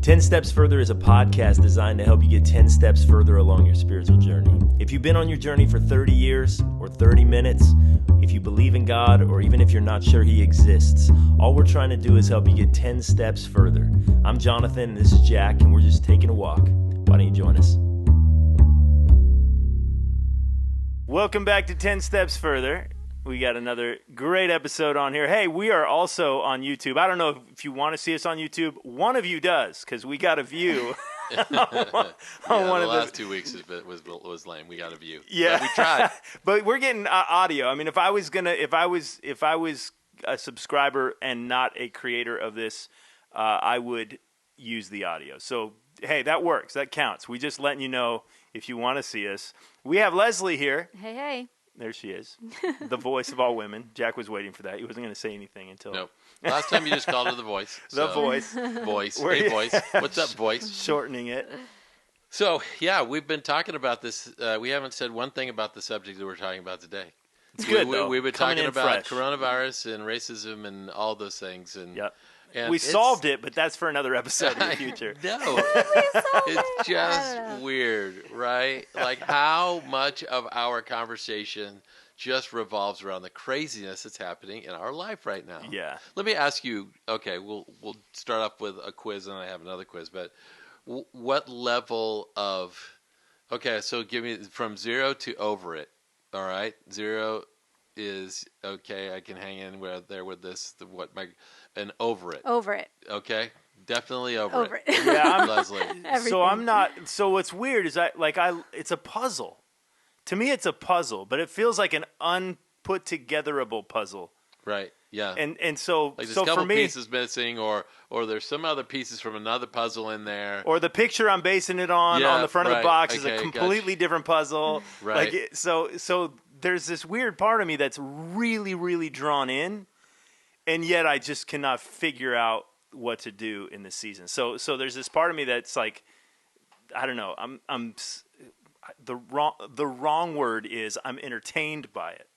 10 Steps Further is a podcast designed to help you get 10 steps further along your spiritual journey. If you've been on your journey for 30 years or 30 minutes, if you believe in God, or even if you're not sure He exists, all we're trying to do is help you get 10 steps further. I'm Jonathan, and this is Jack, and we're just taking a walk. Why don't you join us? Welcome back to 10 Steps Further. We got another great episode on here. Hey, we are also on YouTube. I don't know if you want to see us on YouTube. One of you does, because we got a view. The last 2 weeks was lame. We got a view. Yeah, but we tried. But we're getting audio. I mean, if I was a subscriber and not a creator of this, I would use the audio. So hey, that works. That counts. We just letting you know if you want to see us. We have Lesley here. Hey. There she is, the voice of all women. Jack was waiting for that. He wasn't going to say anything until... Nope. Last time you just called her the voice. The voice. Voice. Hey, voice. What's up, voice? Shortening it. So, yeah, we've been talking about this. We haven't said one thing about the subject that we're talking about today. It's good, though. We've been talking about fresh. coronavirus and racism and all those things. And, yep. and we solved it, but that's for another episode in the future. No. It's just weird, right? Like how much of our conversation just revolves around the craziness that's happening in our life right now. Yeah. Let me ask you, okay, we'll start off with a quiz, and I have another quiz, but what level of, okay, so give me from 0 to over it, all right? 0 is, okay, I can hang in there with this, and over it. Over it. Okay, definitely over it. Yeah, Lesley. So I'm not, so what's weird is it's a puzzle. To me, it's a puzzle, but it feels like an unput togetherable puzzle. Right. Yeah. And so, like there's so a couple for me, pieces missing, or there's some other pieces from another puzzle in there, or the picture I'm basing it on the front of the box is a completely different puzzle. Right. Like so there's this weird part of me that's really, really drawn in, and yet I just cannot figure out what to do in this season. So there's this part of me that's like, I don't know. The wrong word is I'm entertained by it,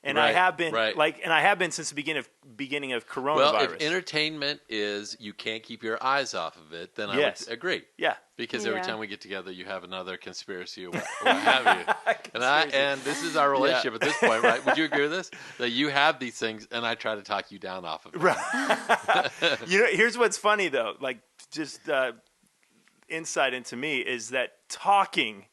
and I have been since the beginning of coronavirus. Well, if entertainment is you can't keep your eyes off of it, then I would agree. Yeah, because every time we get together, you have another conspiracy or what have you. and this is our relationship at this point, right? Would you agree with this? That you have these things, and I try to talk you down off of it. Right. Here's what's funny though. Like just insight into me is that talking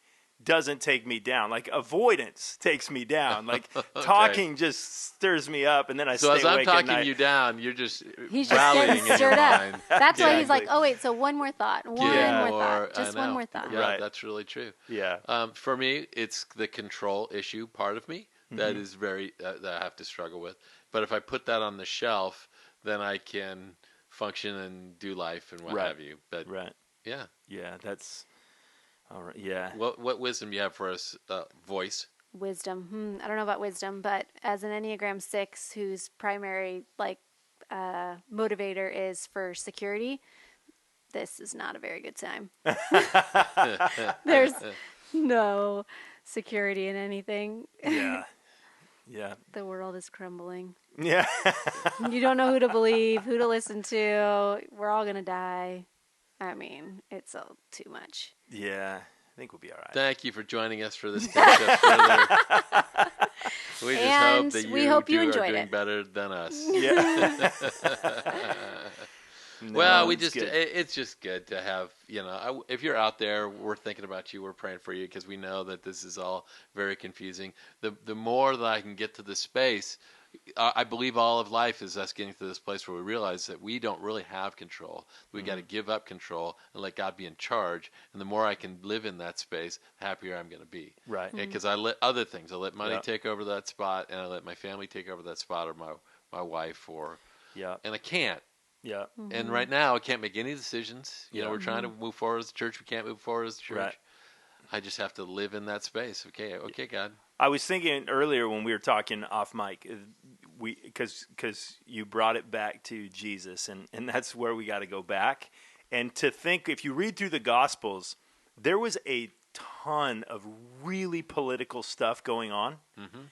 doesn't take me down. Like avoidance takes me down. Like talking just stirs me up, and then I stay awake at night. So as I'm talking you down, you're just he's rallying just getting stirred in your up. mind. That's why he's like, oh wait, so one more thought, one more thought. Yeah, right. That's really true. Yeah. For me, it's the control issue part of me that is very that I have to struggle with. But if I put that on the shelf, then I can function and do life and what have you. But yeah, that's. All right, yeah. What wisdom do you have for us, voice? Wisdom. I don't know about wisdom, but as an Enneagram 6, whose primary motivator is for security, this is not a very good time. There's no security in anything. Yeah. Yeah. The world is crumbling. Yeah. You don't know who to believe, who to listen to. We're all going to die. I mean, it's too much. Yeah, I think we'll be all right. Thank you for joining us for this concept further. We just hope that you are doing better than us. Yeah. Well, it's just good to have, if you're out there, we're thinking about you, we're praying for you, because we know that this is all very confusing. The more that I can get to the space, I believe all of life is us getting to this place where we realize that we don't really have control. We got to give up control and let God be in charge. And the more I can live in that space, the happier I'm going to be. Right. Because I let other things. I let money take over that spot, and I let my family take over that spot, or my wife, and I can't. Yeah. Mm-hmm. And right now, I can't make any decisions. We're trying to move forward as a church. We can't move forward as a church. Right. I just have to live in that space. Okay, God. I was thinking earlier when we were talking off mic, because you brought it back to Jesus, and that's where we got to go back. And to think, if you read through the Gospels, there was a ton of really political stuff going on. Mm-hmm.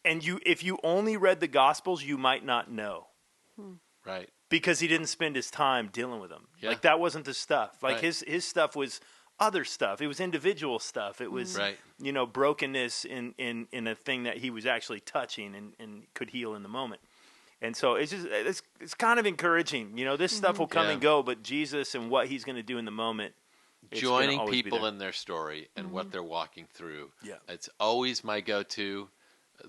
And if you only read the Gospels, you might not know. Right. because he didn't spend his time dealing with them. Yeah. Like that wasn't the stuff. Like Right. his stuff was other stuff. It was individual stuff. It was Right. brokenness in a thing that he was actually touching and could heal in the moment. And so it's kind of encouraging. This stuff will come Yeah. and go, but Jesus and what he's going to do in the moment, it's gonna Joining always be people there. in their story and what they're walking through. Yeah. It's always my go-to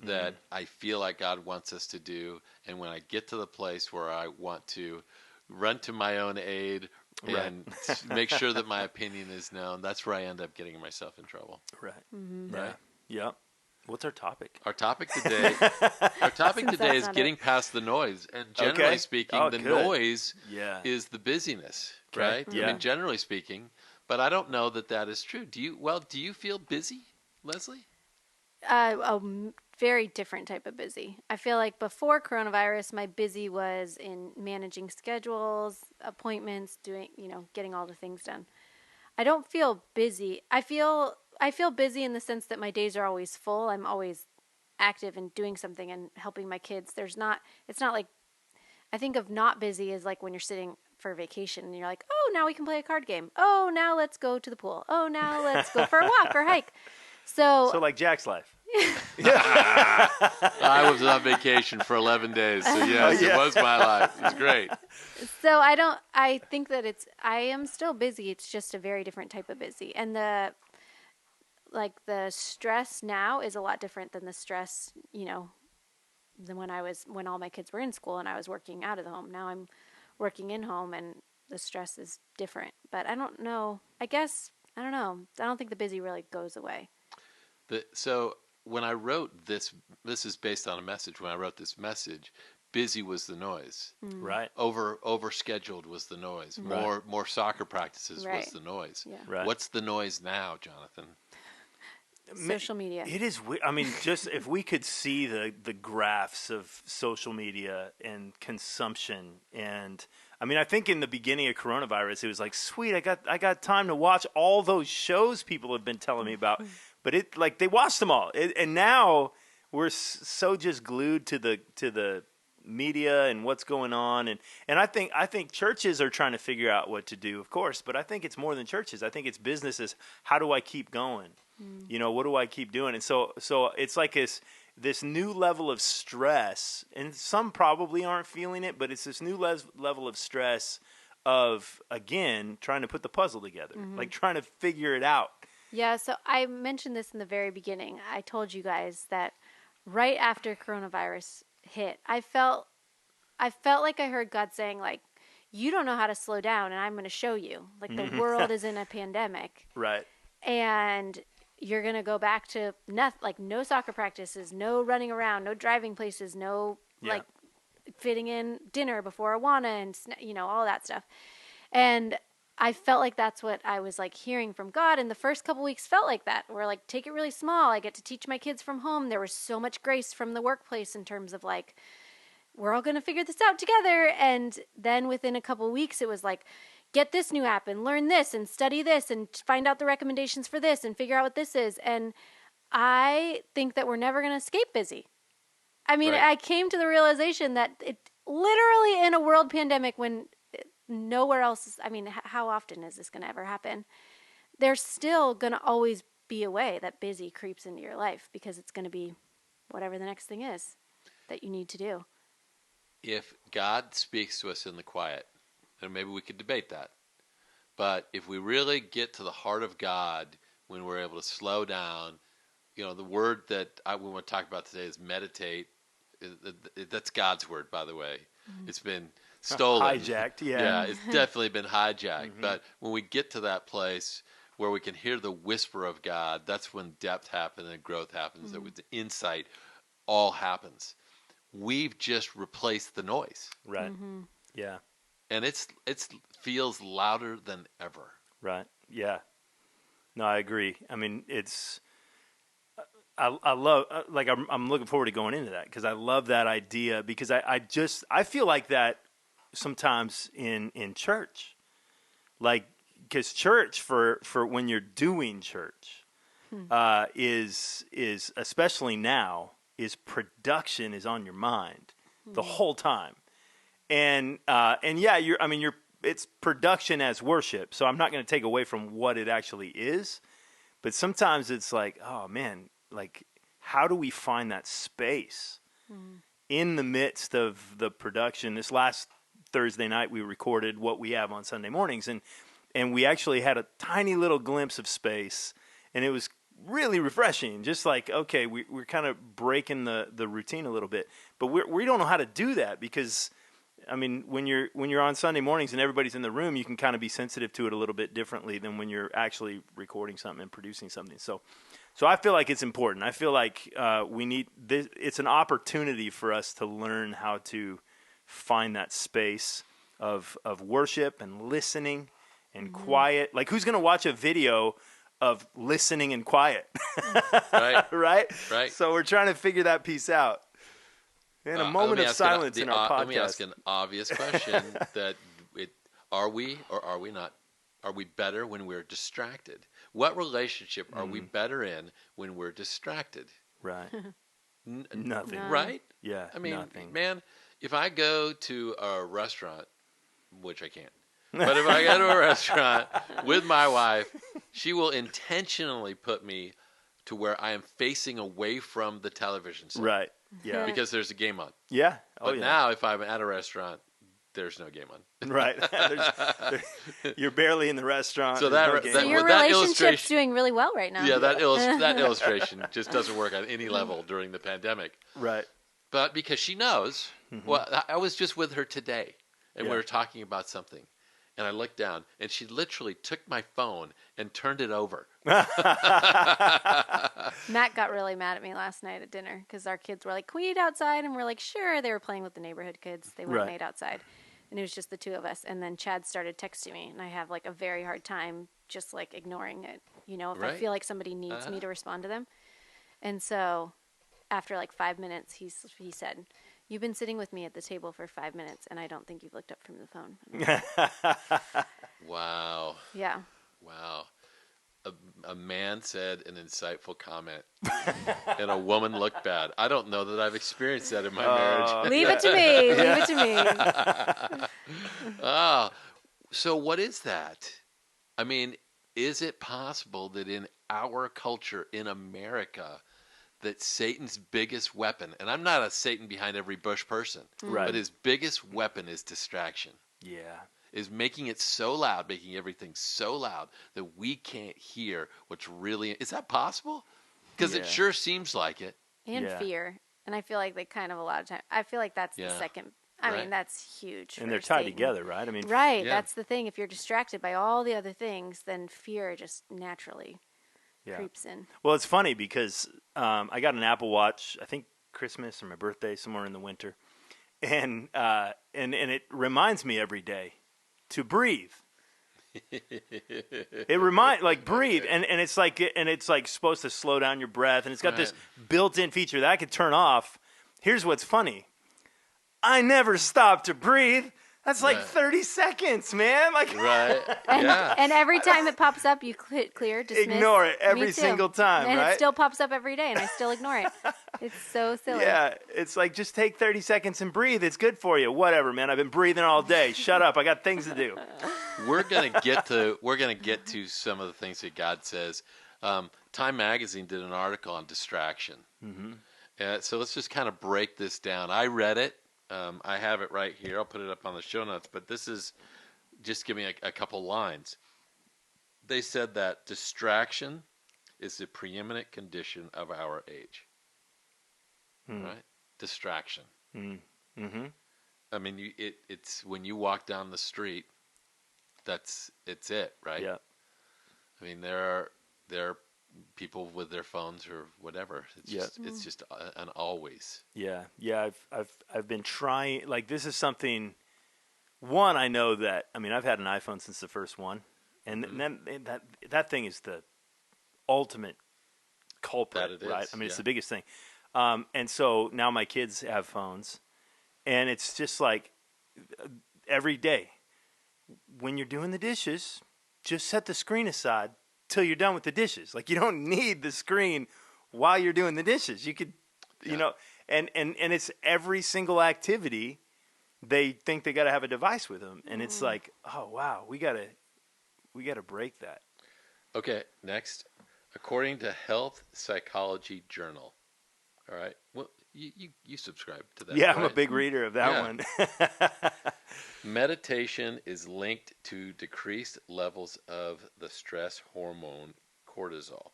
that I feel like God wants us to do. And when I get to the place where I want to run to my own aid and make sure that my opinion is known, that's where I end up getting myself in trouble. Right. Mm-hmm. Yeah. Right. Yep. What's our topic? Our topic today, Since is that's not getting it. past the noise. And generally Okay. speaking, Oh, the good. noise Yeah. is the busyness, Right. right? Yeah. I mean, generally speaking, but I don't know that is true. Do you feel busy, Lesley? Very different type of busy. I feel like before coronavirus, my busy was in managing schedules, appointments, getting all the things done. I don't feel busy. I feel busy in the sense that my days are always full. I'm always active and doing something and helping my kids. It's not like, I think of not busy as like when you're sitting for vacation and you're like, oh, now we can play a card game. Oh, now let's go to the pool. Oh, now let's go for a walk or hike. So like Jack's life. I was on vacation for 11 days, so yes, it was my life. It was great. So I think that I am still busy. It's just a very different type of busy. And the stress now is a lot different than the stress, than when all my kids were in school and I was working out of the home. Now I'm working in home and the stress is different. But I don't know. I don't know. I don't think the busy really goes away. So when I wrote this is based on a message. When I wrote this message, busy was the noise. Right. Over scheduled was the noise. Right. More soccer practices Right. was the noise. Yeah. Right. What's the noise now, Jonathan? Social media. It is weird. I mean, just if we could see the graphs of social media and consumption, and I mean, I think in the beginning of coronavirus, it was like, sweet, I got time to watch all those shows people have been telling me about, but they watched them all, and now we're so just glued to the media and what's going on, and I think churches are trying to figure out what to do, of course, but I think it's more than churches. I think it's businesses. How do I keep going? What do I keep doing? And so it's like this new level of stress, and some probably aren't feeling it, but it's this new level of stress of, again, trying to put the puzzle together, like trying to figure it out. Yeah, so I mentioned this in the very beginning. I told you guys that right after coronavirus hit, I felt like I heard God saying, like, you don't know how to slow down, and I'm going to show you. Like, the world is in a pandemic. Right. And you're going to go back to no soccer practices, no running around, no driving places, no, fitting in dinner before Awana and, all that stuff. And I felt like that's what I was, hearing from God. And the first couple weeks felt like that. We're take it really small. I get to teach my kids from home. There was so much grace from the workplace in terms of, we're all going to figure this out together. And then within a couple weeks, it was get this new app and learn this and study this and find out the recommendations for this and figure out what this is. And I think that we're never going to escape busy. I mean, Right. I came to the realization that it literally in a world pandemic when nowhere else is, how often is this going to ever happen? There's still going to always be a way that busy creeps into your life because it's going to be whatever the next thing is that you need to do. If God speaks to us in the quiet, then maybe we could debate that. But if we really get to the heart of God when we're able to slow down, the word that we want to talk about today is meditate. That's God's word, by the way. It's been stolen. Hijacked, yeah. Yeah, it's definitely been hijacked. But when we get to that place where we can hear the whisper of God, that's when depth happens and growth happens. That with the insight, all happens. We've just replaced the noise. Right. Yeah. And it feels louder than ever. Right. Yeah. No, I agree. I mean, it's I love I'm looking forward to going into that because I love that idea because I feel like that sometimes in church, because church for when you're doing church is especially now is production is on your mind the whole time. And yeah, it's production as worship. So I'm not going to take away from what it actually is, but sometimes it's like, oh man, like how do we find that space in the midst of the production? This last Thursday night we recorded what we have on Sunday mornings, and we actually had a tiny little glimpse of space, and it was really refreshing. Just like, okay, we're kind of breaking the routine a little bit, but we don't know how to do that because, I mean, when you're on Sunday mornings and everybody's in the room, you can kind of be sensitive to it a little bit differently than when you're actually recording something and producing something. So I feel like it's important. I feel like we need this. It's an opportunity for us to learn how to find that space of worship and listening and quiet. Like, who's going to watch a video of listening and quiet? Right. Right. So we're trying to figure that piece out. In a moment of silence in our podcast. Let me ask an obvious question: are we or are we not? Are we better when we're distracted? What relationship are we better in when we're distracted? Right. Nothing. Right? Yeah. I mean, nothing. man, if I go to a restaurant, which I can't, but if I go to a restaurant with my wife, she will intentionally put me to where I am facing away from the television set. Right. Yeah. Because there's a game on. Yeah. But now, if I'm at a restaurant, there's no game on. Right. You're barely in the restaurant. So so your relationship's doing really well right now. Yeah, that illustration just doesn't work on any level during the pandemic. Right. But because she knows, well, I was just with her today, and we were talking about something. And I looked down, and she literally took my phone and turned it over. Matt got really mad at me last night at dinner because our kids were like, "Can we eat outside?" And we're like, "Sure." They were playing with the neighborhood kids. They went and ate outside. And it was just the two of us. And then Chad started texting me, and I have like a very hard time just like ignoring it. You know, if I feel like somebody needs me to respond to them. And so after like 5 minutes, he said, "You've been sitting with me at the table for 5 minutes, and I don't think you've looked up from the phone." Wow. Yeah. Wow. A man said an insightful comment, and a woman looked bad. I don't know that I've experienced that in my marriage. Leave it to me. Leave it to me. So what is that? I mean, is it possible that in our culture, in America, that Satan's biggest weapon, and I'm not a Satan behind every bush person, but his biggest weapon is distraction. Yeah. Is making it so loud, making everything so loud that we can't hear what's really... Is that possible? Because it sure seems like it. And fear. And I feel like they kind of a lot of time. I feel like that's the second... I mean, that's huge. And they're tied together, right? I mean, right. Yeah. That's the thing. If you're distracted by all the other things, then fear just naturally creeps in. Well, it's funny because I got an Apple Watch, I think Christmas or my birthday, somewhere in the winter. And it reminds me every day to breathe. It breathe, and it's like supposed to slow down your breath, and it's got this built-in feature that I could turn off. Here's what's funny: I never stop to breathe. That's like 30 seconds, man. Like and every time it pops up, you clear, dismiss. Ignore it every single time, and right? it still pops up every day, and I still ignore it. It's so silly. Yeah, it's like just take 30 seconds and breathe. It's good for you. Whatever, man. I've been breathing all day. Shut up. I got things to do. We're gonna get to some of the things that God says. Time Magazine did an article on distraction. So let's just kind of break this down. I read it. I have it right here. I'll put it up on the show notes. But this is just giving a couple lines. They said that distraction is the preeminent condition of our age. Right? Distraction. I mean, it's when you walk down the street, it's it, right? Yeah. I mean, there are people with their phones or whatever. It's just an always. Yeah. I've been trying. Like, this is something. One, I know that. I mean, I've had an iPhone since the first one, and that thing is the ultimate culprit, right? I mean, it's the biggest thing. And so now my kids have phones, and it's just like every day when you're doing the dishes, just set the screen aside till you're done with the dishes. Like, you don't need the screen while you're doing the dishes. You could, you know, and it's every single activity they think they got to have a device with them, and it's like, oh wow, we gotta break that. Okay, next. According to Health Psychology Journal. All right. Well, you subscribe to that. Yeah, right? I'm a big reader of that one. Meditation is linked to decreased levels of the stress hormone cortisol.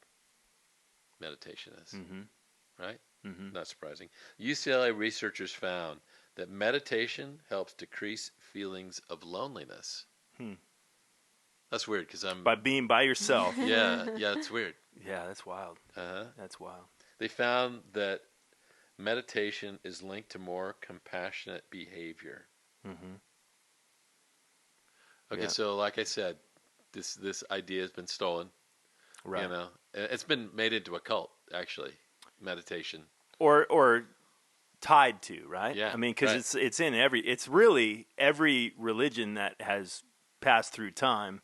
Meditation is. Right? Not surprising. UCLA researchers found that meditation helps decrease feelings of loneliness. That's weird because I'm... By being by yourself. Yeah, it's weird. Yeah, that's wild. Uh-huh. That's wild. They found that meditation is linked to more compassionate behavior. Okay, so like I said, this idea has been stolen. Right. You know, it's been made into a cult, actually. Meditation. Or tied to, right? Yeah. I mean, because it's in it's really every religion that has passed through time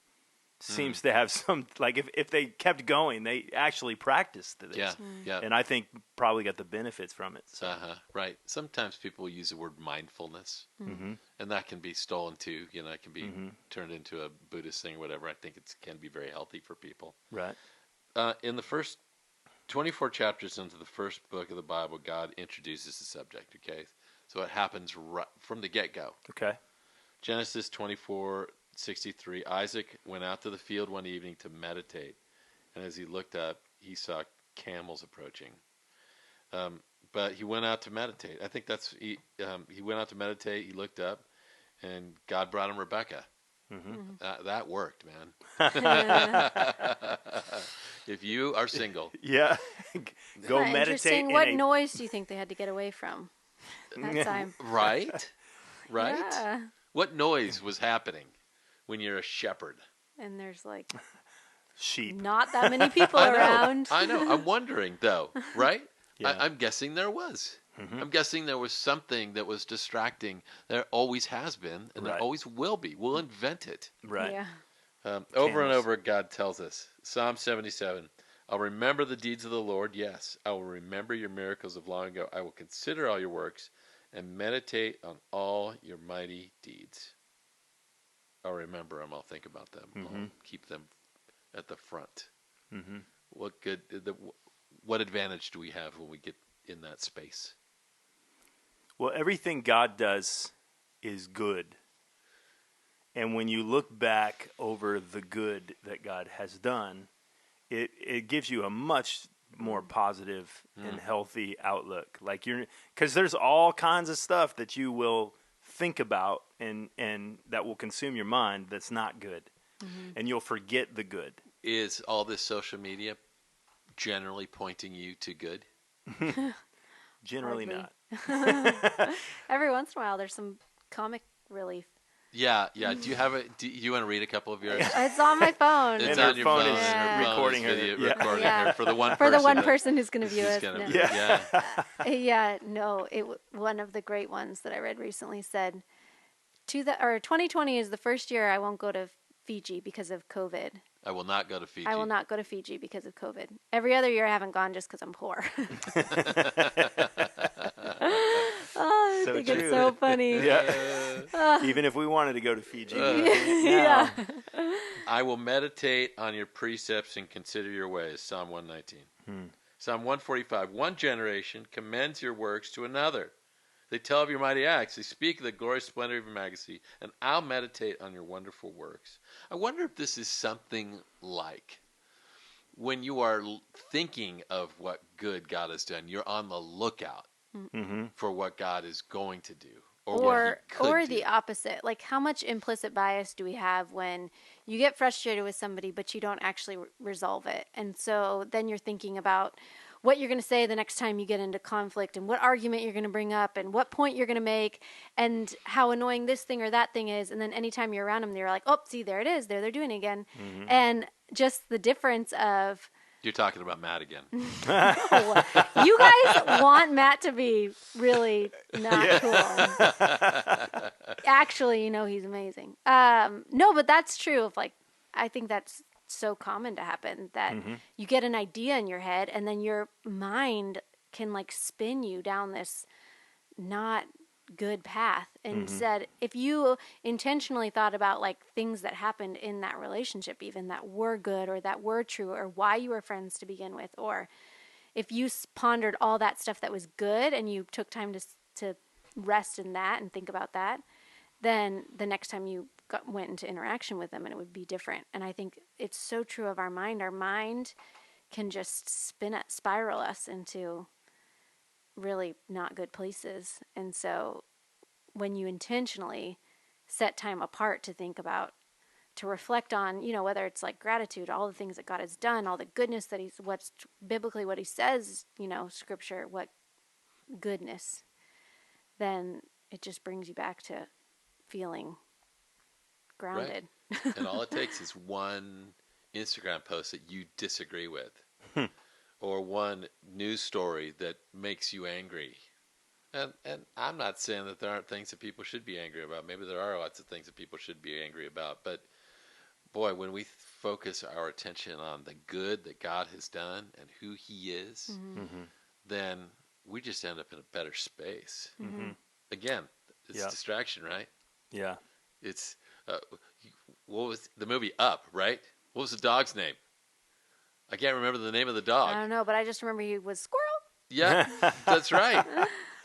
seems to have some, like if they kept going, they actually practiced this. Yeah. And I think probably got the benefits from it. So. Right. Sometimes people use the word mindfulness, and that can be stolen too. You know, it can be turned into a Buddhist thing or whatever. I think it can be very healthy for people. Right. In the first 24 chapters into the first book of the Bible, God introduces the subject, okay? So it happens right from the get-go. Okay. Genesis 24:63, Isaac went out to the field one evening to meditate, and as he looked up, he saw camels approaching. But he went out to meditate. I think he went out to meditate, he looked up, and God brought him Rebecca. That worked, man. If you are single, go meditate. Interesting. What noise do you think they had to get away from that time? Right? Yeah. What noise was happening when you're a shepherd? And there's like sheep. Not that many people around. I know. I'm wondering though, right? Yeah. I'm guessing there was. I'm guessing there was something that was distracting. There always has been, and there always will be. We'll invent it. Right. Yeah. Over and over, God tells us. Psalm 77. I'll remember the deeds of the Lord. Yes, I will remember your miracles of long ago. I will consider all your works and meditate on all your mighty deeds. I'll remember them. I'll think about them. I'll keep them at the front. What advantage do we have when we get in that space? Well, everything God does is good. And when you look back over the good that God has done, it gives you a much more positive and healthy outlook. Like because there's all kinds of stuff that you will think about and that will consume your mind that's not good. And you'll forget the good. Is all this social media generally pointing you to good? Generally not. Every once in a while, there's some comic relief. Yeah. Do you have it? Do you want to read a couple of yours? It's on my phone. It's And on your phone phone. is recording her. Recording her for the one for person. the one person who's going to view us. No. One of the great ones that I read recently said, 2020 is the first year I won't go to Fiji because of COVID. I will not go to Fiji. I will not go to Fiji because of COVID. Every other year I haven't gone just because I'm poor. I think true. it's so funny. Even if we wanted to go to Fiji. Yeah. I will meditate on your precepts and consider your ways. Psalm 119. Psalm 145. One generation commends your works to another. They tell of your mighty acts. They speak of the glorious splendor of your majesty. And I'll meditate on your wonderful works. I wonder if this is something like when you are thinking of what good God has done, you're on the lookout for what God is going to do. Or the opposite. Like, how much implicit bias do we have when you get frustrated with somebody, but you don't actually resolve it? And so then you're thinking about what you're going to say the next time you get into conflict and what argument you're going to bring up and what point you're going to make and how annoying this thing or that thing is. And then anytime you're around them, they're like, oh, see, there it is. There they're doing it again. And just the difference of... You're talking about Matt again. No, you guys want Matt to be really not cool. Actually, he's amazing. No, but that's true. I think that's so common to happen that you get an idea in your head and then your mind can spin you down this not good path. And said, if you intentionally thought about like things that happened in that relationship, even that were good or that were true, or why you were friends to begin with, or if you pondered all that stuff that was good and you took time to rest in that and think about that, then the next time you went into interaction with them, and it would be different. And I think it's so true of our mind. Our mind can just spiral us into really not good places. And so when you intentionally set time apart to think about, to reflect on, whether it's like gratitude, all the things that God has done, all the goodness that what's biblically what he says, scripture, what goodness, then it just brings you back to feeling grounded. Right. And all it takes is one Instagram post that you disagree with, or one news story that makes you angry. And I'm not saying that there aren't things that people should be angry about. Maybe there are lots of things that people should be angry about. But boy, when we focus our attention on the good that God has done and who he is, then we just end up in a better space. Again, it's distraction, right? Yeah. It's, what was the movie Up, right? What was the dog's name? I can't remember the name of the dog. I don't know, but I just remember he was Squirrel. Yeah, that's right.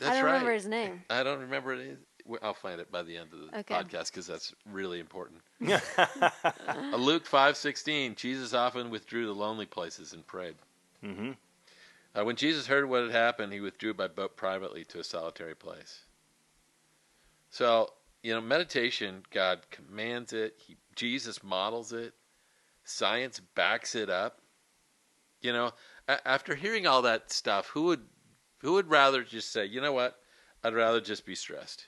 That's I don't right. remember his name. I don't remember it. I'll find it by the end of the podcast because that's really important. Luke 5:16, Jesus often withdrew to lonely places and prayed. When Jesus heard what had happened, he withdrew by boat privately to a solitary place. So, meditation, God commands it. Jesus models it. Science backs it up. After hearing all that stuff, who would rather just say, you know what, I'd rather just be stressed.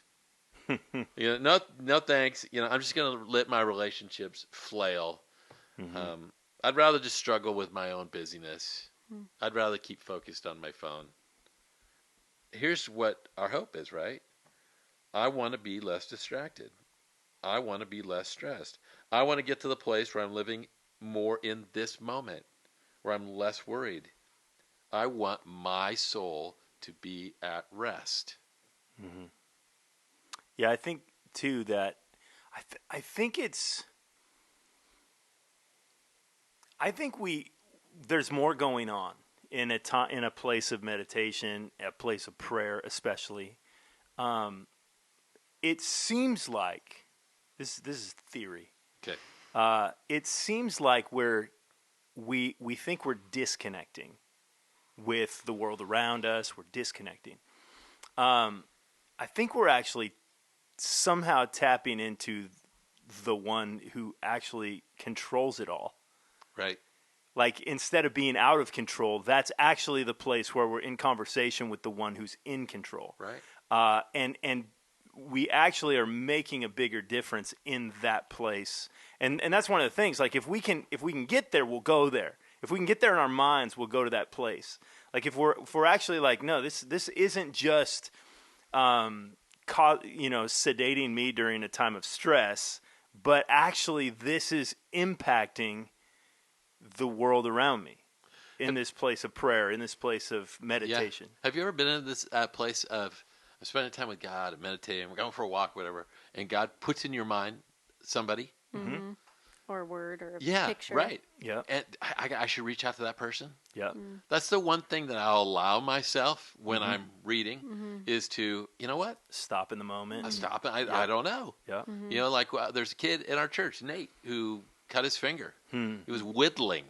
No thanks. I'm just going to let my relationships flail. I'd rather just struggle with my own busyness. I'd rather keep focused on my phone. Here's what our hope is, right? I want to be less distracted. I want to be less stressed. I want to get to the place where I'm living more in this moment, where I'm less worried. I want my soul to be at rest. Yeah, I think too that I think there's more going on in a place of meditation, a place of prayer, especially. It seems like this is theory. Okay. It seems like we think we're disconnecting with the world around us. We're disconnecting. I think we're actually somehow tapping into the one who actually controls it all. Right. Like, instead of being out of control, that's actually the place where we're in conversation with the one who's in control. Right. And we actually are making a bigger difference in that place. And that's one of the things. Like, if we can get there, we'll go there. If we can get there in our minds, we'll go to that place. Like, if we're actually like, no, this isn't just sedating me during a time of stress, but actually this is impacting the world around me in this place of prayer, in this place of meditation. Yeah. Have you ever been in this place of spending time with God and meditating, we're going for a walk, whatever, and God puts in your mind somebody? Or a word or a picture. Right. Yeah. And I should reach out to that person. Yeah. That's the one thing that I'll allow myself when I'm reading is to, you know what? Stop in the moment. I stop and I don't know. Yeah. Like there's a kid in our church, Nate, who cut his finger. He was whittling.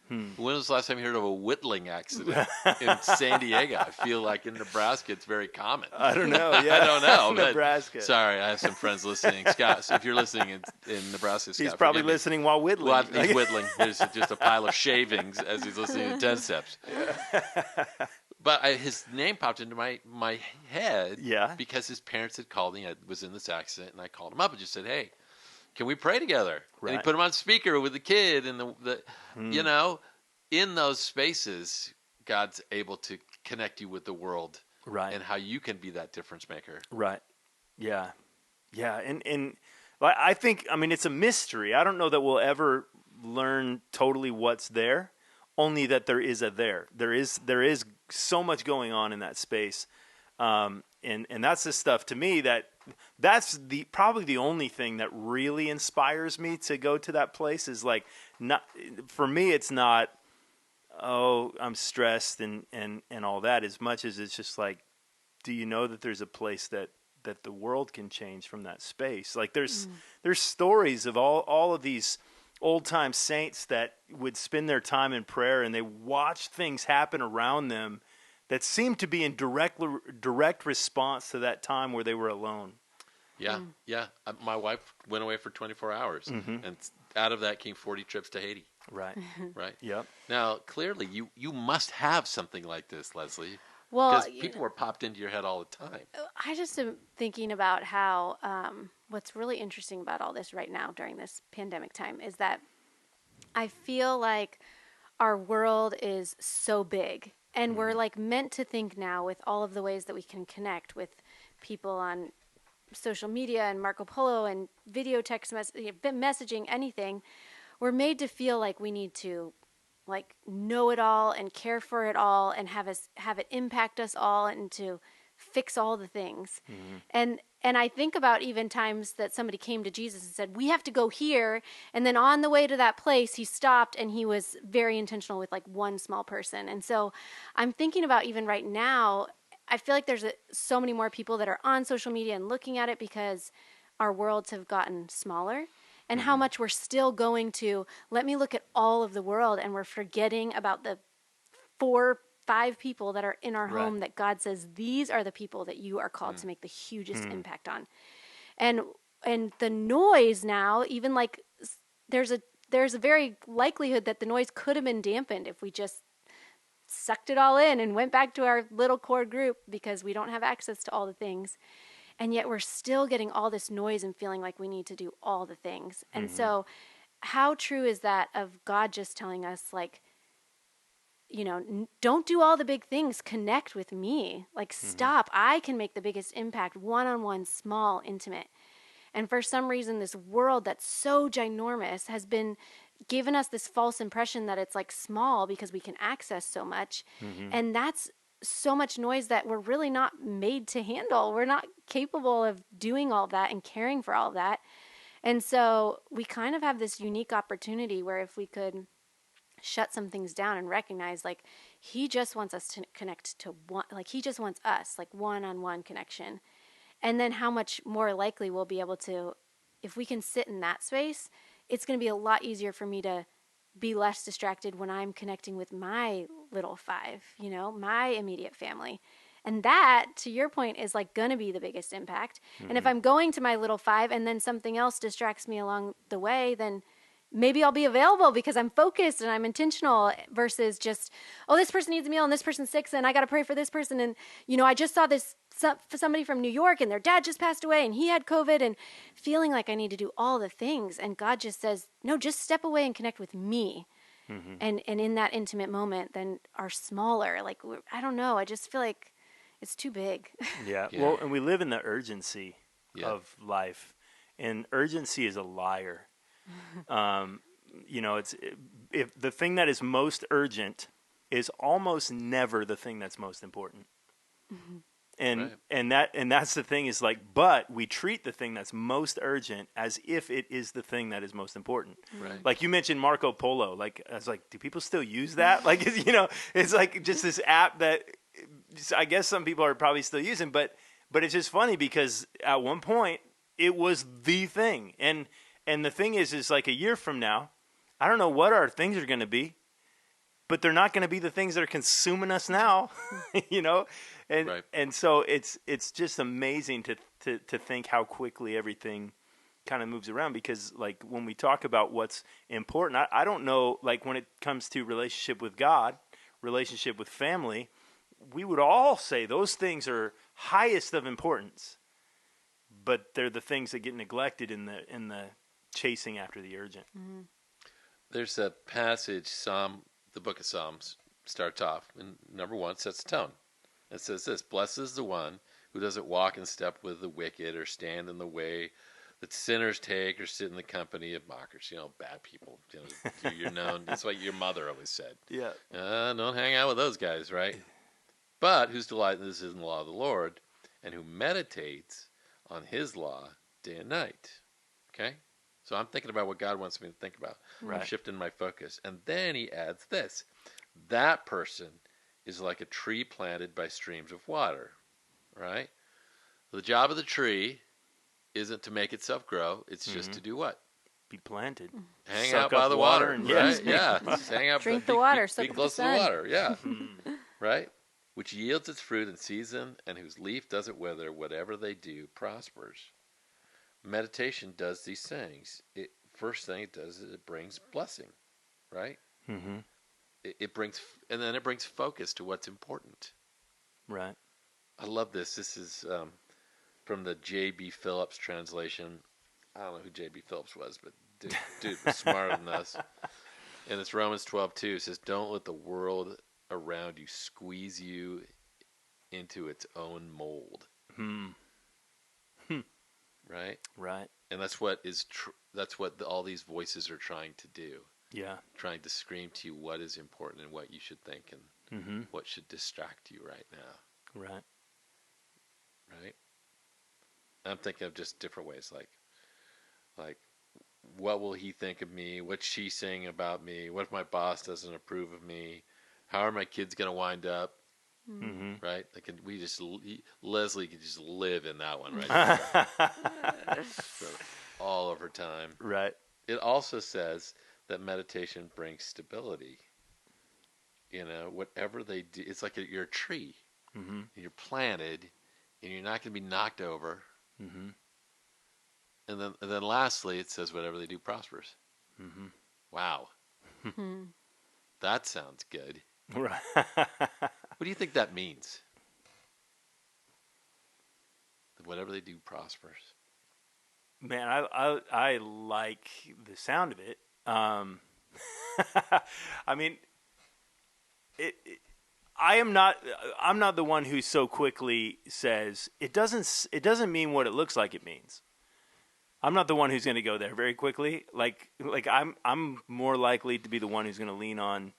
When was the last time you heard of a whittling accident in San Diego? I feel like in Nebraska it's very common. I don't know. Yeah. I don't know. Nebraska. Sorry, I have some friends listening. Scott, so if you're listening in Nebraska, Scott, he's probably listening while whittling. Well, he's whittling. There's just a pile of shavings as he's listening to 10 steps. But his name popped into my head because his parents had called me. I was in this accident, and I called him up and just said, hey, can we pray together? Right. And he put him on speaker with the kid, and in those spaces, God's able to connect you with the world, right? And how you can be that difference maker, right? Yeah, yeah, and I think it's a mystery. I don't know that we'll ever learn totally what's there. Only that there is a there. There is so much going on in that space, and that's the stuff to me that's probably the only thing that really inspires me to go to that place is like not for me it's not oh I'm stressed and all that as much as it's just like do you know that there's a place that the world can change from that space like there's stories of all of these old time saints that would spend their time in prayer and they watched things happen around them that seemed to be in direct response to that time where they were alone. Yeah, yeah. My wife went away for 24 hours, and out of that came 40 trips to Haiti. Right. Right. Yep. Now, clearly, you must have something like this, Lesley. Well, because people were popped into your head all the time. I just am thinking about how what's really interesting about all this right now during this pandemic time is that I feel like our world is so big. And we're like meant to think now with all of the ways that we can connect with people on social media and Marco Polo and video text messaging, anything. We're made to feel like we need to like know it all and care for it all and have it impact us all and to fix all the things. And I think about even times that somebody came to Jesus and said, we have to go here. And then on the way to that place, he stopped and he was very intentional with like one small person. And so I'm thinking about even right now, I feel like there's so many more people that are on social media and looking at it because our worlds have gotten smaller. And how much we're still going to, let me look at all of the world and we're forgetting about the 4-5 people that are in our home that God says, these are the people that you are called to make the hugest impact on. And the noise now, even like there's a very likelihood that the noise could have been dampened if we just sucked it all in and went back to our little core group because we don't have access to all the things. And yet we're still getting all this noise and feeling like we need to do all the things. And so how true is that of God just telling us like, you know, don't do all the big things. Connect with me. Like, stop. I can make the biggest impact, one-on-one, small, intimate. And for some reason, this world that's so ginormous has been given us this false impression that it's like small because we can access so much. And that's so much noise that we're really not made to handle. We're not capable of doing all that and caring for all that. And so we kind of have this unique opportunity where if we could shut some things down and recognize like he just wants us to connect to one, like he just wants us like one-on-one connection. And then how much more likely we'll be able to, if we can sit in that space, it's going to be a lot easier for me to be less distracted when I'm connecting with my little 5, you know, my immediate family. And that, to your point, is like going to be the biggest impact. And if I'm going to my little 5 and then something else distracts me along the way, then maybe I'll be available because I'm focused and I'm intentional versus just, oh, this person needs a meal and this person's sick and I got to pray for this person. And, you know, I just saw somebody from New York and their dad just passed away and he had COVID and feeling like I need to do all the things. And God just says, no, just step away and connect with me. And in that intimate moment, then are smaller. Like, I don't know. I just feel like it's too big. Yeah. Well, and we live in the urgency of life, and urgency is a liar. You know, if the thing that is most urgent is almost never the thing that's most important. And that's the thing is like, but we treat the thing that's most urgent as if it is the thing that is most important. Like you mentioned Marco Polo. Like I was like, do people still use that? Like, you know, it's like just this app that I guess some people are probably still using, but it's just funny because at one point it was the thing. And the thing is like a year from now, I don't know what our things are going to be, but they're not going to be the things that are consuming us now, you know? And so it's just amazing to think how quickly everything kind of moves around because like when we talk about what's important, I don't know, like when it comes to relationship with God, relationship with family, we would all say those things are highest of importance, but they're the things that get neglected in the chasing after the urgent. There's a passage, the book of Psalms starts off, and number 1 sets the tone. It says this: blessed is the one who doesn't walk in step with the wicked or stand in the way that sinners take or sit in the company of mockers, you know, bad people. You know, you're known. That's what your mother always said. Don't hang out with those guys, right? But whose delight this is in the law of the Lord, and who meditates on his law day and night. Okay? So I'm thinking about what God wants me to think about. Right. I'm shifting my focus. And then he adds this. That person is like a tree planted by streams of water. Right? The job of the tree isn't to make itself grow. It's just to do what? Be planted. Hang Suck out by up the water water, and right? Yeah, just hang out. Drink the water, soak Be up close the to the sun. water, yeah. Right? Which yields its fruit in season, and whose leaf doesn't wither. Whatever they do prospers. Meditation does these things. First thing it does is it brings blessing, right? Mm-hmm. It brings, and then it brings focus to what's important. Right. I love this. This is from the J.B. Phillips translation. I don't know who J.B. Phillips was, but dude was smarter than us. And it's Romans 12:2. It says, "Don't let the world around you squeeze you into its own mold." Right? Right. And that's what that's what all these voices are trying to do. Yeah. Trying to scream to you what is important and what you should think and what should distract you right now. Right. Right? I'm thinking of just different ways, like what will he think of me? What's she saying about me? What if my boss doesn't approve of me? How are my kids going to wind up? Mm-hmm. Right? Lesley could just live in that one right now. All of her time. Right. It also says that meditation brings stability. You know, whatever they do, it's like you're a tree. Mm-hmm. And you're planted, and you're not going to be knocked over. Mm-hmm. And then lastly, it says whatever they do prospers. Mm-hmm. Wow. That sounds good. Right. What do you think that means? That whatever they do prospers. Man, I like the sound of it. I mean, I'm not the one who so quickly says it doesn't mean what it looks like it means. I'm not the one who's going to go there very quickly. Like I'm more likely to be the one who's going to lean on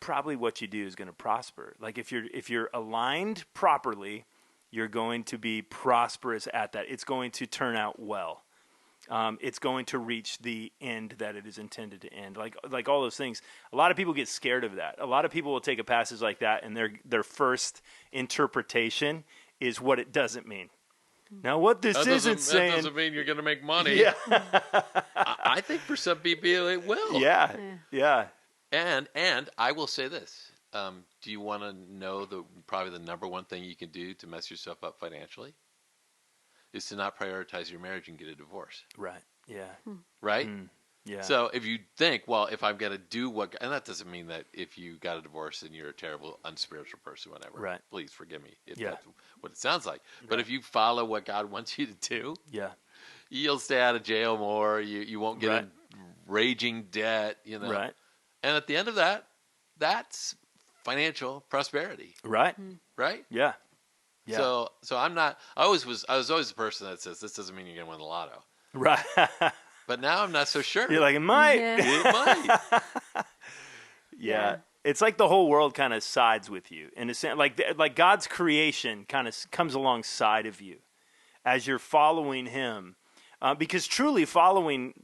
probably what you do is going to prosper. Like if you're aligned properly, you're going to be prosperous at that. It's going to turn out well. It's going to reach the end that it is intended to end. Like all those things. A lot of people get scared of that. A lot of people will take a passage like that and their first interpretation is what it doesn't mean. Now, what this isn't saying... That doesn't mean you're going to make money. Yeah. I think for some people it will. Yeah. And I will say this. Do you want to know probably the number one thing you can do to mess yourself up financially? Is to not prioritize your marriage and get a divorce. Right. Yeah. Right? Yeah. So if you think, well, if I'm going to do what... And that doesn't mean that if you got a divorce and you're a terrible, unspiritual person, whatever. Right. Please forgive me if Yeah. that's what it sounds like. But if you follow what God wants you to do, Yeah. you'll stay out of jail more. You won't get Right. in raging debt, you know. Right. And at the end of that, that's financial prosperity. Right. Right? Yeah. Yeah. So I'm not... I was always the person that says, this doesn't mean you're going to win the lotto. Right. But now I'm not so sure. You're like, it might. Yeah. It might. Yeah. It's like the whole world kind of sides with you in a sense. Like God's creation kind of comes alongside of you as you're following Him, because truly following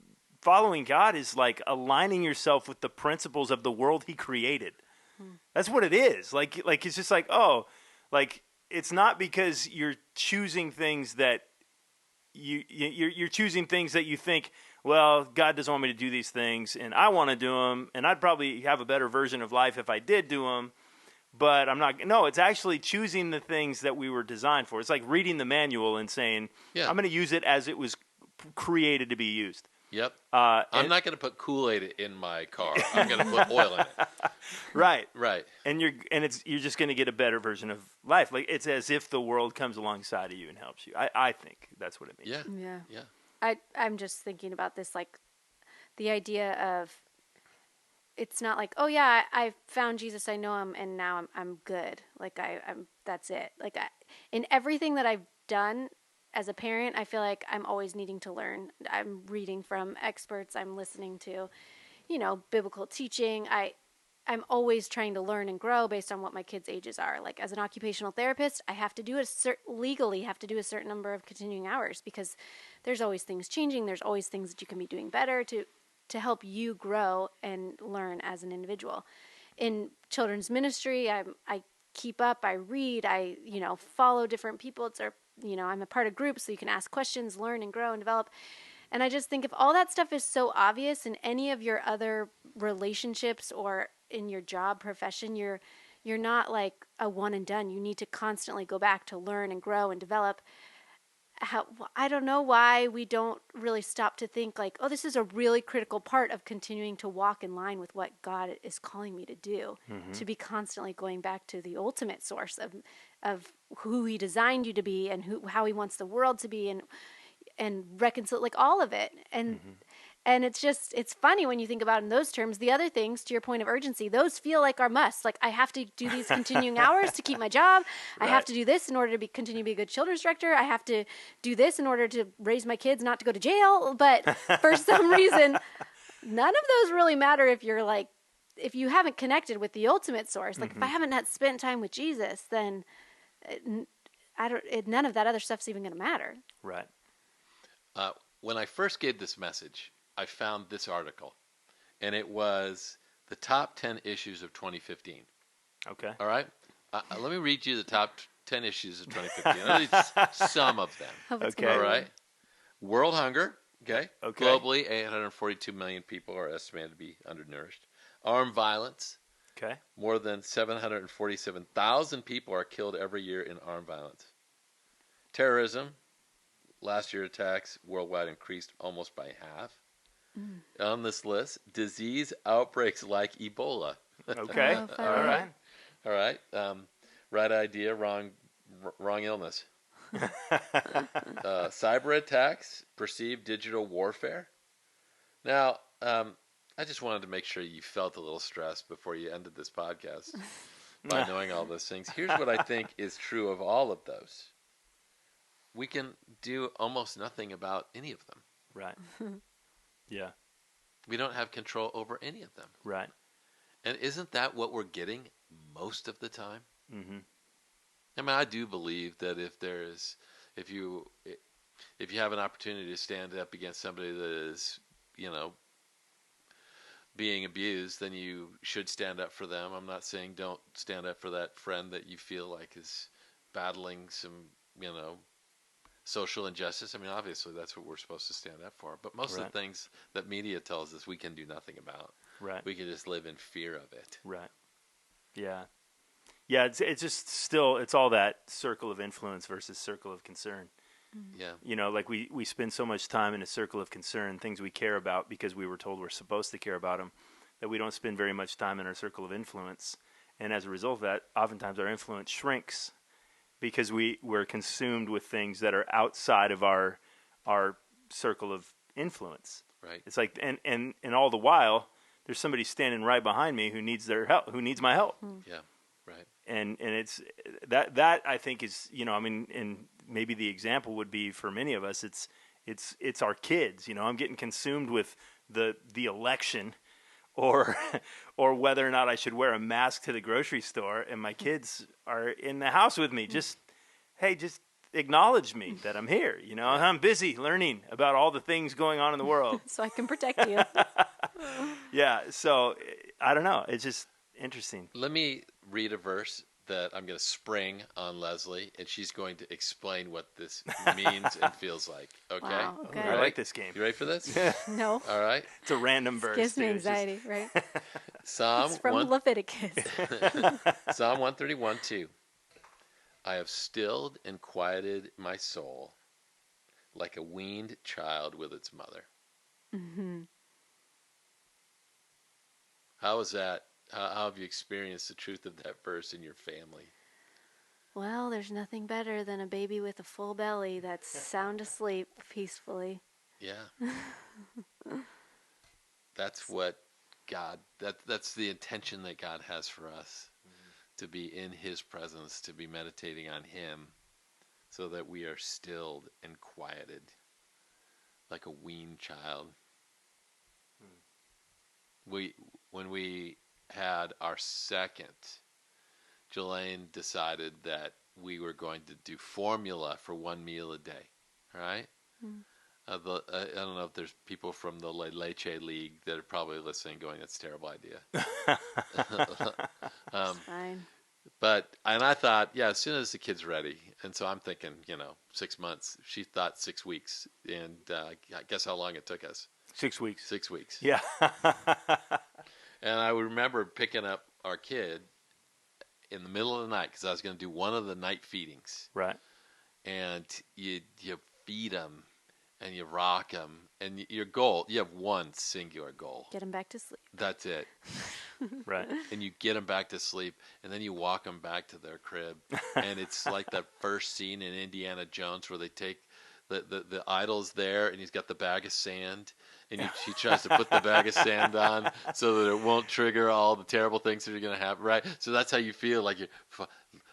God is like aligning yourself with the principles of the world He created. That's what it is. Like it's just like, oh, like it's not because you're choosing things that you're choosing things that you think, well, God doesn't want me to do these things, and I want to do them, and I'd probably have a better version of life if I did do them, but I'm not. No, it's actually choosing the things that we were designed for. It's like reading the manual and saying, I'm going to use it as it was created to be used. Yep. I'm not going to put Kool-Aid in my car. I'm going to put oil in it. Right. Right. And you're just going to get a better version of life. Like it's as if the world comes alongside of you and helps you. I think that's what it means. Yeah. I'm just thinking about this, like the idea of it's not like, oh yeah, I found Jesus, I know Him, and now I'm good. Like I'm that's it. Like in everything that I've done as a parent, I feel like I'm always needing to learn. I'm reading from experts. I'm listening to, biblical teaching. I'm always trying to learn and grow based on what my kids' ages are. Like as an occupational therapist, I have to do legally have to do a certain number of continuing hours because there's always things changing. There's always things that you can be doing better to help you grow and learn as an individual. In children's ministry, I keep up, I read, I follow different people. I'm a part of groups, so you can ask questions, learn and grow and develop. And I just think if all that stuff is so obvious in any of your other relationships or in your job profession, you're not like a one and done. You need to constantly go back to learn and grow and develop. I don't know why we don't really stop to think like, oh, this is a really critical part of continuing to walk in line with what God is calling me to do, to be constantly going back to the ultimate source of who he designed you to be and how he wants the world to be and reconcile like all of it. And it's funny when you think about it in those terms. The other things, to your point of urgency, those feel like our musts. Like I have to do these continuing hours to keep my job. Right. I have to do this in order to continue to be a good children's director. I have to do this in order to raise my kids not to go to jail. But for some reason, none of those really matter if you haven't connected with the ultimate source. Like if I haven't spent time with Jesus, then none of that other stuff's even going to matter. Right. When I first gave this message, I found this article, and it was the top 10 issues of 2015. Okay. All right? Let me read you the top 10 issues of 2015. I'll read some of them. Okay. All right? World hunger. Okay. Okay. Globally, 842 million people are estimated to be undernourished. Armed violence. Okay. More than 747,000 people are killed every year in armed violence. Terrorism. Last year, attacks worldwide increased almost by half. On this list, disease outbreaks like Ebola. Okay. Oh, All right. All right. Right idea, wrong illness. Cyber attacks, perceived digital warfare. Now, I just wanted to make sure you felt a little stressed before you ended this podcast by knowing all those things. Here's what I think is true of all of those. We can do almost nothing about any of them. Right. Yeah. We don't have control over any of them. Right. And isn't that what we're getting most of the time? Mm-hmm. I mean, I do believe that if you have an opportunity to stand up against somebody that is, being abused, then you should stand up for them. I'm not saying don't stand up for that friend that you feel like is battling some, social injustice. I mean, obviously that's what we're supposed to stand up for. But most of the things that media tells us we can do nothing about. Right. We can just live in fear of it. Right. Yeah. Yeah, it's just still, it's all that circle of influence versus circle of concern. Yeah. Like we spend so much time in a circle of concern, things we care about because we were told we're supposed to care about them, that we don't spend very much time in our circle of influence. And as a result of that, oftentimes our influence shrinks because we're consumed with things that are outside of our circle of influence. Right. It's like, and all the while, there's somebody standing right behind me who needs their help, who needs my help. Yeah. Right. And it's that I think is, and maybe the example would be for many of us, it's our kids. I'm getting consumed with the election or whether or not I should wear a mask to the grocery store, and my kids are in the house with me. Just acknowledge me that I'm here. I'm busy learning about all the things going on in the world. So I can protect you. Yeah. So I don't know. It's just interesting. Let me read a verse that I'm going to spring on Lesley, and she's going to explain what this means and feels like. Okay? Wow, okay. I like this game. You ready for this? No. All right. It's a random verse. Gives me too. It's just- anxiety, right? Psalm It's from Leviticus. Psalm 131:2. I have stilled and quieted my soul like a weaned child with its mother. Mm-hmm. How is that? How have you experienced the truth of that verse in your family? Well, there's nothing better than a baby with a full belly that's sound asleep peacefully. Yeah. That's what God, that's the intention that God has for us, to be in His presence, to be meditating on Him, so that we are stilled and quieted like a weaned child. When we had our second, Jelaine decided that we were going to do formula for one meal a day, right? Mm. I don't know if there's people from the Leche League that are probably listening going, that's a terrible idea. It's fine. And I thought, yeah, as soon as the kid's ready. And so I'm thinking, 6 months. She thought 6 weeks. And guess how long it took us? 6 weeks. 6 weeks. Yeah. And I remember picking up our kid in the middle of the night because I was going to do one of the night feedings. Right. And you feed them and you rock them. And your goal, you have one singular goal. Get them back to sleep. That's it. Right. And you get them back to sleep, and then you walk them back to their crib. And it's like that first scene in Indiana Jones where they take the idol's there, and he's got the bag of sand, and she tries to put the bag of sand on so that it won't trigger all the terrible things that are going to happen, right? So that's how you feel, like you're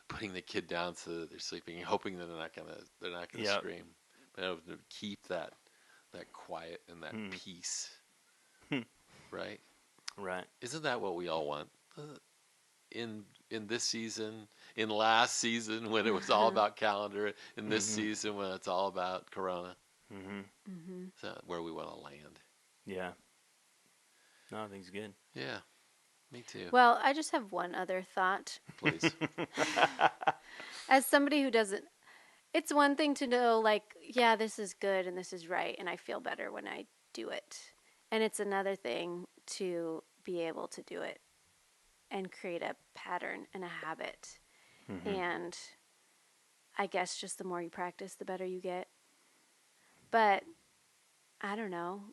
putting the kid down so that they're sleeping, and hoping that they're not gonna Yep. scream. But keep that quiet and that peace, right? Right. Isn't that what we all want? In this season, in last season when it was all about calendar, in this season when it's all about Corona. Mm-hmm. Is that where we want to land? Yeah. No, I think it's good. Yeah, me too. Well, I just have one other thought. Please. As somebody who doesn't, it's one thing to know, like, yeah, this is good and this is right, and I feel better when I do it. And it's another thing to be able to do it and create a pattern and a habit. And I guess just the more you practice, the better you get. But I don't know,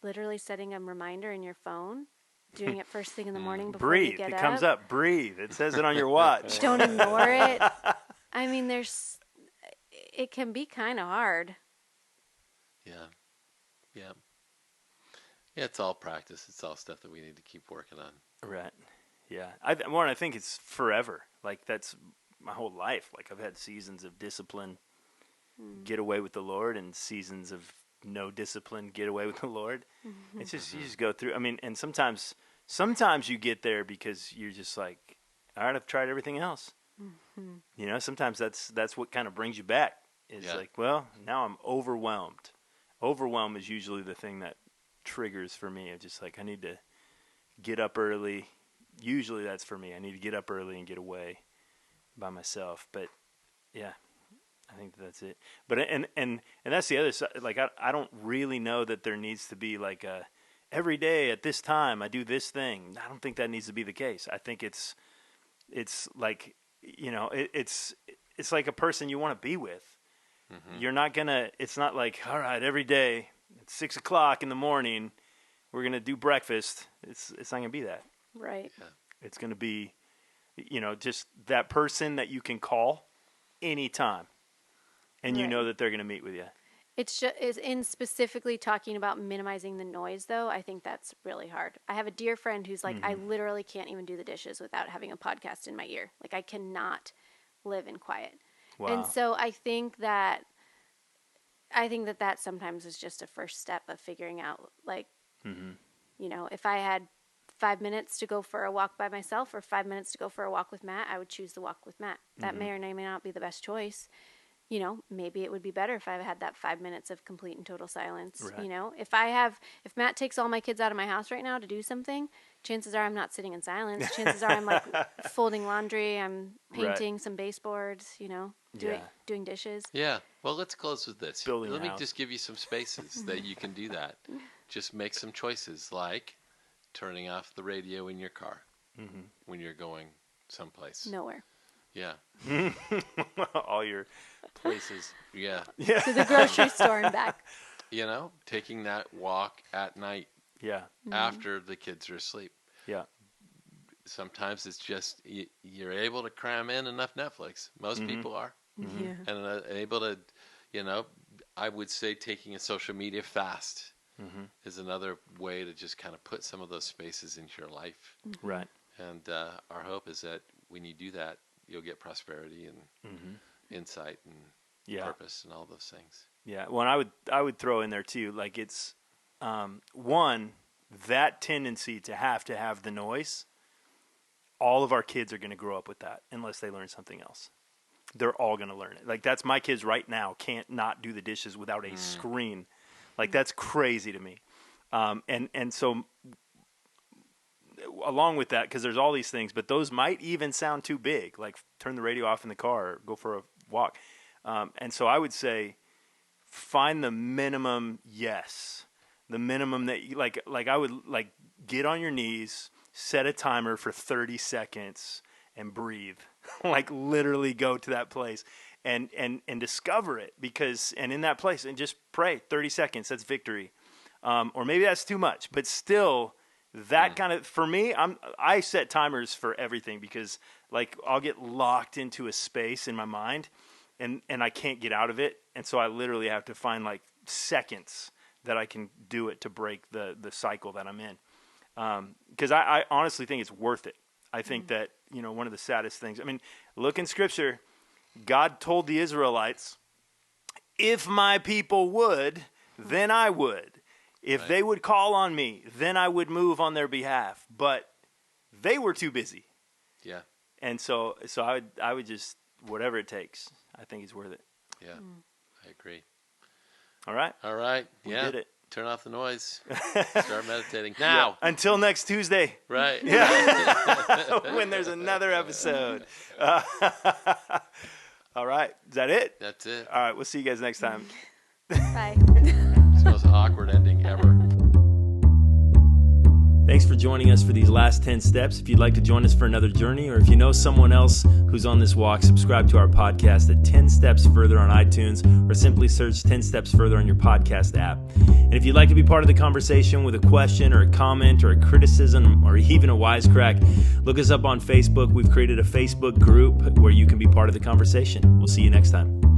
literally setting a reminder in your phone, doing it first thing in the morning before you Breathe. get It up. comes up. Breathe. It says it on your watch. Don't ignore it. I mean, it can be kind of hard. Yeah. Yeah. Yeah, it's all practice. It's all stuff that we need to keep working on. Right. Yeah. I think it's forever. Like, that's my whole life. Like, I've had seasons of discipline, get away with the Lord, and seasons of no discipline, get away with the Lord. It's just, you just go through. I mean, and sometimes you get there because you're just like, all right, I've tried everything else. Sometimes that's what kind of brings you back. Is like, well, now I'm overwhelmed. Overwhelm is usually the thing that triggers for me. It's just like, I need to get up early. Usually that's for me. I need to get up early and get away by myself. But yeah, I think that's it. But and that's the other side. Like, I don't really know that there needs to be like a every day at this time I do this thing. I don't think that needs to be the case. I think it's like, it's like a person you want to be with. You're not gonna. It's not like, all right, every day at 6 o'clock in the morning we're gonna do breakfast. It's not gonna be that. Right. Yeah. It's gonna be, just that person that you can call anytime, and you know that they're gonna meet with you. It's just is in specifically talking about minimizing the noise, though. I think that's really hard. I have a dear friend who's like, I literally can't even do the dishes without having a podcast in my ear. Like, I cannot live in quiet. Wow. And so I think that sometimes is just a first step of figuring out, like, if I had 5 minutes to go for a walk by myself or 5 minutes to go for a walk with Matt, I would choose the walk with Matt. That may or may not be the best choice. Maybe it would be better if I had that 5 minutes of complete and total silence. Right. If Matt takes all my kids out of my house right now to do something, chances are I'm not sitting in silence. Chances are I'm like folding laundry, I'm painting some baseboards, doing dishes. Yeah. Well, let's close with this. Building Let a me house. just give you some spaces that you can do that. Just make some choices, like turning off the radio in your car when you're going someplace. Nowhere. Yeah. All your places. Yeah. To the grocery store and back. Taking that walk at night Yeah. after the kids are asleep. Yeah. Sometimes it's just you're able to cram in enough Netflix. Most people are. Yeah. And able to, I would say taking a social media fast is another way to just kind of put some of those spaces into your life. Right. And our hope is that when you do that, you'll get prosperity and insight and purpose and all those things. Yeah. Well, I would throw in there too, like, it's one, that tendency to have the noise all of our kids are going to grow up with that unless they learn something else. They're all going to learn it. Like, that's my kids right now can't not do the dishes without a screen. Like, that's crazy to me. And so along with that, because there's all these things, but those might even sound too big, like turn the radio off in the car or go for a walk. And so I would say find the minimum yes. The minimum that you, like I would like get on your knees, set a timer for 30 seconds and breathe. Like literally go to that place and discover it and in that place and just pray 30 seconds. That's victory. Or maybe that's too much, but still that kind of, for me, I set timers for everything because like I'll get locked into a space in my mind and I can't get out of it. And so I literally have to find like seconds that I can do it to break the cycle that I'm in. Because I honestly think it's worth it. I think that, one of the saddest things, I mean, look in Scripture, God told the Israelites, if my people would, then I would. If they would call on me, then I would move on their behalf. But they were too busy. Yeah. And so I would just, whatever it takes, I think it's worth it. Yeah, I agree. All right. We did it. Turn off the noise. Start meditating now. Yeah. Until next Tuesday. Right. Yeah. When there's another episode. All right. Is that it? That's it. All right. We'll see you guys next time. Bye. It's the most awkward ending ever. Thanks for joining us for these last 10 steps. If you'd like to join us for another journey, or if you know someone else who's on this walk, subscribe to our podcast at 10 Steps Further on iTunes, or simply search 10 Steps Further on your podcast app. And if you'd like to be part of the conversation with a question or a comment or a criticism or even a wisecrack, look us up on Facebook. We've created a Facebook group where you can be part of the conversation. We'll see you next time.